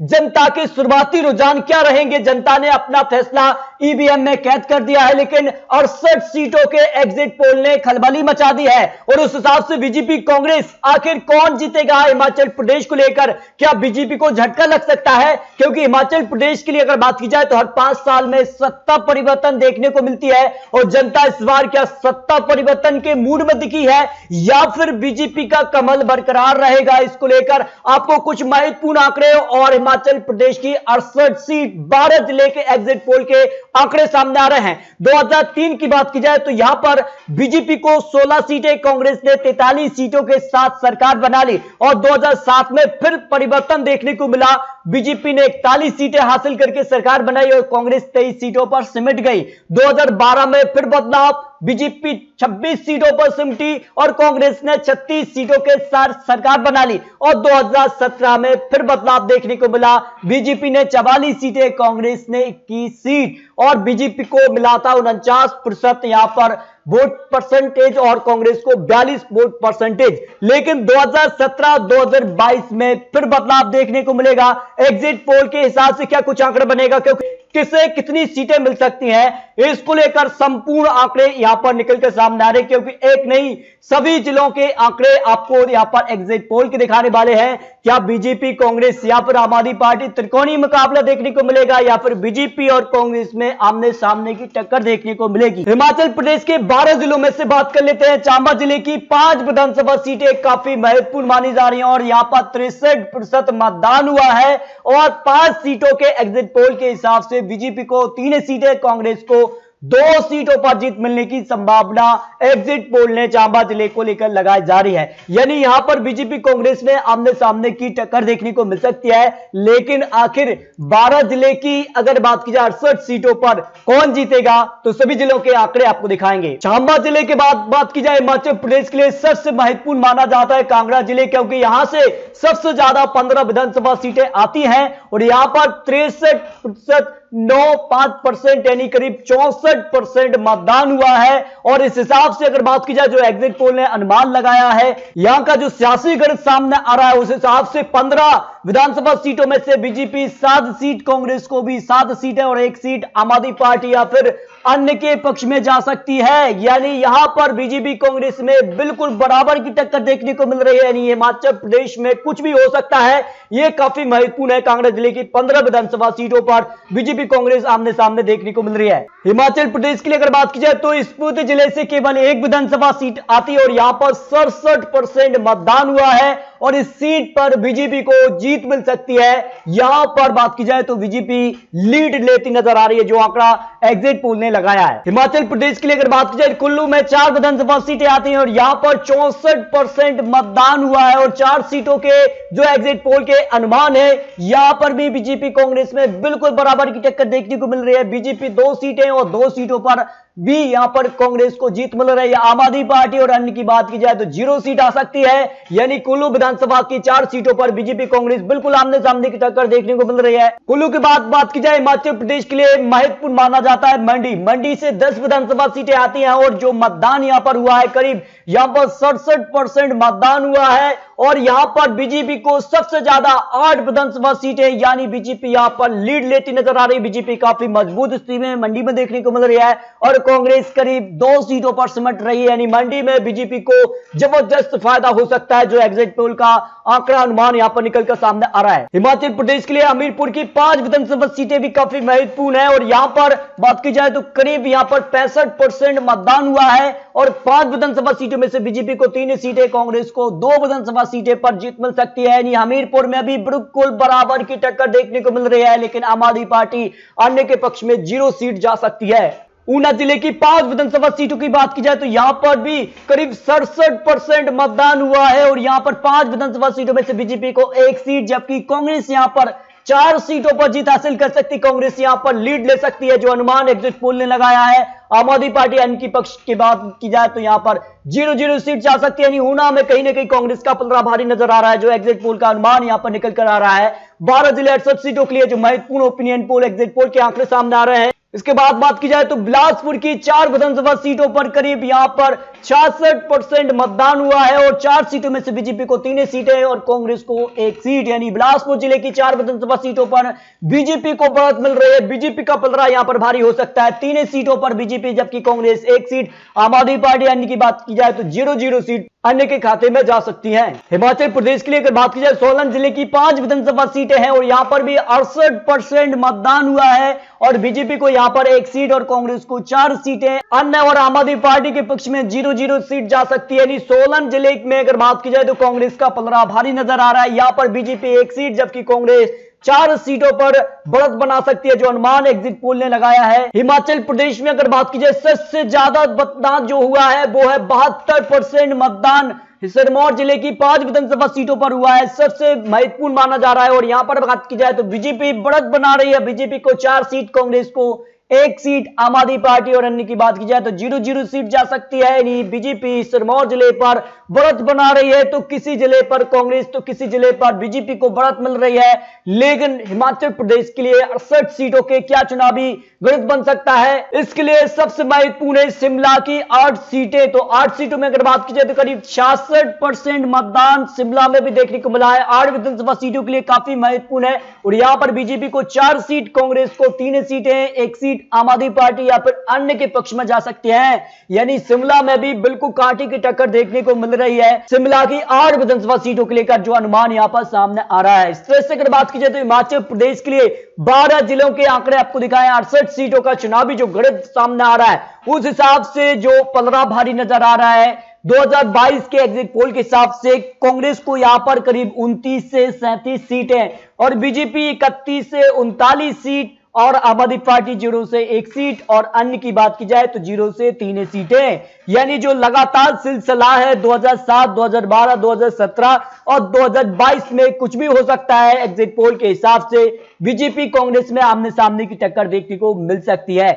जनता के शुरुआती रुझान क्या रहेंगे। जनता ने अपना फैसला ईवीएम में कैद कर दिया है, लेकिन 68 सीटों के एग्जिट पोल ने खलबली मचा दी है। और उस हिसाब से बीजेपी कांग्रेस आखिर कौन जीतेगा हिमाचल प्रदेश को लेकर, क्या बीजेपी को झटका लग सकता है? क्योंकि हिमाचल प्रदेश के लिए अगर बात की जाए तो हर 5 साल में सत्ता परिवर्तन देखने को मिलती है, और जनता इस बार क्या सत्ता परिवर्तन के मूड में दिखी है या फिर बीजेपी का कमल बरकरार रहेगा, इसको लेकर आपको कुछ महत्वपूर्ण आंकड़े और हिमाचल प्रदेश की 68 सीट 12 जिले के एग्जिट पोल के आंकड़े सामने आ रहे हैं। 2003 की बात की जाए तो यहां पर बीजेपी को 16 सीटें, कांग्रेस ने 43 सीटों के साथ सरकार बना ली, और 2007 में फिर परिवर्तन देखने को मिला। बीजेपी ने 41 सीटें हासिल करके सरकार बनाई और कांग्रेस 23 सीटों पर सिमट गई। 2012 में फिर बदलाव, बीजेपी 26 सीटों पर सिमटी और कांग्रेस ने 36 सीटों के साथ सरकार बना ली। और 2017 में फिर बदलाव देखने को मिला, बीजेपी ने 44 सीटें, कांग्रेस ने 21 सीट, और बीजेपी को मिला था 49% यहां पर वोट परसेंटेज और कांग्रेस को 42 वोट परसेंटेज। लेकिन 2017-2022 में फिर बदलाव देखने को मिलेगा। एग्जिट पोल के हिसाब से क्या कुछ आंकड़ा बनेगा, क्योंकि किसे कितनी सीटें मिल सकती हैं, इसको लेकर संपूर्ण आंकड़े यहां पर निकलकर सामने आ रहे हैं। क्योंकि एक नहीं, सभी जिलों के आंकड़े आपको यहां पर एग्जिट पोल के दिखाने वाले हैं। क्या बीजेपी, कांग्रेस या फिर आम आदमी पार्टी त्रिकोणीय मुकाबला देखने को मिलेगा, या फिर बीजेपी और कांग्रेस में आमने सामने की टक्कर देखने को मिलेगी। हिमाचल प्रदेश के 12 जिलों में से बात कर लेते हैं। चंबा जिले की 5 विधानसभा सीटें काफी महत्वपूर्ण मानी जा रही हैं, और यहां पर 63% मतदान हुआ है, और 5 सीटों के एग्जिट पोल के हिसाब से बीजेपी को 3 सीटें, कांग्रेस को 2 सीटों पर जीत मिलने की संभावना एग्जिट पोल ने चंबा जिले को लेकर लगाई जा रही है। यानी यहां पर बीजेपी कांग्रेस में आमने सामने की टक्कर देखने को मिल सकती है। लेकिन आखिर 12 जिले की अगर बात की जाए 68 सीटों पर कौन जीतेगा, तो सभी जिलों के आंकड़े आपको दिखाएंगे। चंबा जिले के बाद बात की जाए हिमाचल प्रदेश के लिए सबसे महत्वपूर्ण माना जाता है कांगड़ा जिले, क्योंकि यहां से सबसे ज्यादा 15 विधानसभा सीटें आती हैं, और यहां पर 63.95% यानी करीब 64% मतदान हुआ है। और इस हिसाब से अगर बात की जाए जो एग्जिट पोल ने अनुमान लगाया है, यहां का जो सियासी गणित सामने आ रहा है, उस हिसाब से 15 विधानसभा सीटों में से बीजेपी 7 सीट, कांग्रेस को भी 7 सीटें और 1 सीट आम आदमी पार्टी या फिर अन्य के पक्ष में जा सकती है। यानी यहां पर बीजेपी कांग्रेस में बिल्कुल बराबर की टक्कर देखने को मिल रही है। यानी हिमाचल प्रदेश में कुछ भी हो सकता है, यह काफी महत्वपूर्ण है। कांगड़ा जिले की 15 विधानसभा सीटों पर बीजेपी कांग्रेस आमने सामने देखने को मिल रही है। हिमाचल प्रदेश के लिए अगर बात की जाए तो स्पीति जिले से केवल 1 विधानसभा सीट आती है, और यहां पर 67% मतदान हुआ है, और इस सीट पर बीजेपी को जीत मिल सकती है। यहां पर बात की जाए तो बीजेपी लीड लेती नजर आ रही है, जो आंकड़ा एग्जिट पोल ने लगाया है। हिमाचल प्रदेश के लिए अगर बात की जाए, कुल्लू में 4 विधानसभा सीटें आती हैं, और यहां पर 64% मतदान हुआ है, और 4 सीटों के जो एग्जिट पोल के अनुमान है, यहां पर भी बीजेपी कांग्रेस में बिल्कुल बराबर की टक्कर देखने को मिल रही है। बीजेपी 2 सीटें और 2 सीटों पर भी यहां पर कांग्रेस को जीत मिल रही है। आम आदमी पार्टी और अन्य की बात की जाए तो 0 सीट आ सकती है। यानी कुल्लू विधानसभा की 4 सीटों पर बीजेपी कांग्रेस बिल्कुल आमने सामने की टक्कर देखने को मिल रही है। कुल्लू के बाद बात की जाए हिमाचल प्रदेश के लिए महत्वपूर्ण माना जाता है मंडी से 10 विधानसभा सीटें आती हैं, और जो मतदान यहां पर हुआ है, करीब यहां पर 67% मतदान हुआ है, और यहां पर बीजेपी को सबसे ज्यादा 8 विधानसभा सीटें, यानी बीजेपी यहां पर लीड लेती नजर आ रही है। बीजेपी काफी मजबूत स्थिति में मंडी में देखने को मिल रही है, और कांग्रेस करीब 2 सीटों पर सिमट रही है। यानी मंडी में बीजेपी को जबरदस्त फायदा हो सकता है, जो एग्जिट पोल का आंकड़ा अनुमान यहां पर निकलकर सामने आ रहा है। हिमाचल प्रदेश के लिए हमीरपुर की 5 विधानसभा सीटें भी काफी महत्वपूर्ण है, और यहां पर बात की जाए तो करीब यहां पर 65% मतदान हुआ है, और 5 विधानसभा सीटों में से बीजेपी को 3 सीटें, कांग्रेस को 2 विधानसभा सीटें पर जीत मिल सकती है। यानी हमीरपुर में अभी बिल्कुल बराबर की टक्कर देखने को मिल रही है, लेकिन आम आदमी पार्टी अन्य के पक्ष में 0 सीट जा सकती है। ऊना जिले की 5 विधानसभा सीटों की बात की जाए तो यहां पर भी करीब 67% मतदान हुआ है, और यहां पर 5 विधानसभा सीटों में से बीजेपी को 1 सीट, जबकि कांग्रेस यहां पर 4 सीटों पर जीत हासिल कर सकती। कांग्रेस यहां पर लीड ले सकती है, जो अनुमान एग्जिट पोल ने लगाया है। आम आदमी पार्टी अन्य की पक्ष की बात की जाए तो यहां पर 0-0 सीट जा सकती है। यानी ऊना में कहीं ना कहीं कांग्रेस का पलड़ा भारी नजर आ रहा है, जो एग्जिट पोल का अनुमान यहां पर निकल कर आ रहा है। 12 जिले 68 सीटों के लिए जो महत्वपूर्ण ओपिनियन पोल एग्जिट पोल के आंकड़े सामने आ रहे हैं, इसके बाद बात की जाए तो बिलासपुर की 4 विधानसभा सीटों पर करीब यहां पर 66% मतदान हुआ है और 4 सीटों में से बीजेपी को 3 सीटें और कांग्रेस को 1 सीट, यानी बिलासपुर जिले की 4 विधानसभा सीटों पर बीजेपी को बढ़त मिल रही है। बीजेपी का पलड़ा यहां पर भारी हो सकता है। 3 सीटों पर बीजेपी, जबकि कांग्रेस 1 सीट, आम आदमी पार्टी अन्य की बात की जाए तो 0-0 सीट अन्य के खाते में जा सकती है। हिमाचल प्रदेश के लिए अगर बात की जाए, सोलन जिले की 5 विधानसभा सीटें हैं और यहां पर भी 68% मतदान हुआ है और बीजेपी को यहां पर 1 सीट और कांग्रेस को 4 सीटें, अन्य और आम आदमी पार्टी के पक्ष में 0-0 सीट जा सकती है। यानी सोलन जिले में अगर बात की जाए तो कांग्रेस का पलड़ा भारी नजर आ रहा है। यहां पर बीजेपी 1 सीट जबकि कांग्रेस 4 सीटों पर बढ़त बना सकती है, जो अनुमान एग्जिट पोल ने लगाया है। हिमाचल प्रदेश में अगर बात की जाए, सबसे ज्यादा मतदान जो हुआ है वो है 72% मतदान सिरमौर जिले की 5 विधानसभा सीटों पर हुआ है। सबसे महत्वपूर्ण माना जा रहा है और यहां पर बात की जाए तो बीजेपी बढ़त बना रही है। बीजेपी को 4 सीट, कांग्रेस को 1 सीट, आम आदमी पार्टी और अन्य की बात की जाए तो 0-0 सीट जा सकती है। यानी बीजेपी सिरमौर जिले पर बढ़त बना रही है तो किसी जिले पर कांग्रेस तो किसी जिले पर बीजेपी को बढ़त मिल रही है। लेकिन हिमाचल प्रदेश के लिए 68 सीटों के क्या चुनावी गणित बन सकता है, इसके लिए सबसे महत्वपूर्ण है शिमला की 8 सीटें। तो 8 सीटों में अगर बात की जाए तो करीब 66% मतदान शिमला में भी देखने को मिला है। 8 विधानसभा सीटों के लिए काफी महत्वपूर्ण है और यहां पर बीजेपी को 4 सीट, कांग्रेस को 3 सीटें, 1 सीट आम आदमी पार्टी या फिर अन्य के पक्ष में जा सकते हैं। यानी शिमला में भी बिल्कुल कांटे की टक्कर देखने को मिल रही है शिमला की 8 विधानसभा सीटों के लेकर, जो अनुमान यहां पर सामने आ रहा है। इस तरह से अगर बात की जाए तो हिमाचल प्रदेश के लिए 12 जिलों के आंकड़े आपको दिखाए, 68 सीटों का चुनावी जो गणित सामने आ रहा है, उस हिसाब से जो पलड़ा भारी नजर आ रहा है 2022 के एग्जिट पोल के हिसाब से कांग्रेस को यहां पर करीब 29 से 37 सीटें और बीजेपी 31 से 39 सीट और आम आदमी पार्टी 0 से 1 सीट और अन्य की बात की जाए तो 0 से 3 सीटें। यानी जो लगातार सिलसिला है 2007, 2012, 2017 और 2022 में कुछ भी हो सकता है। एग्जिट पोल के हिसाब से बीजेपी कांग्रेस में आमने सामने की टक्कर देखने को मिल सकती है।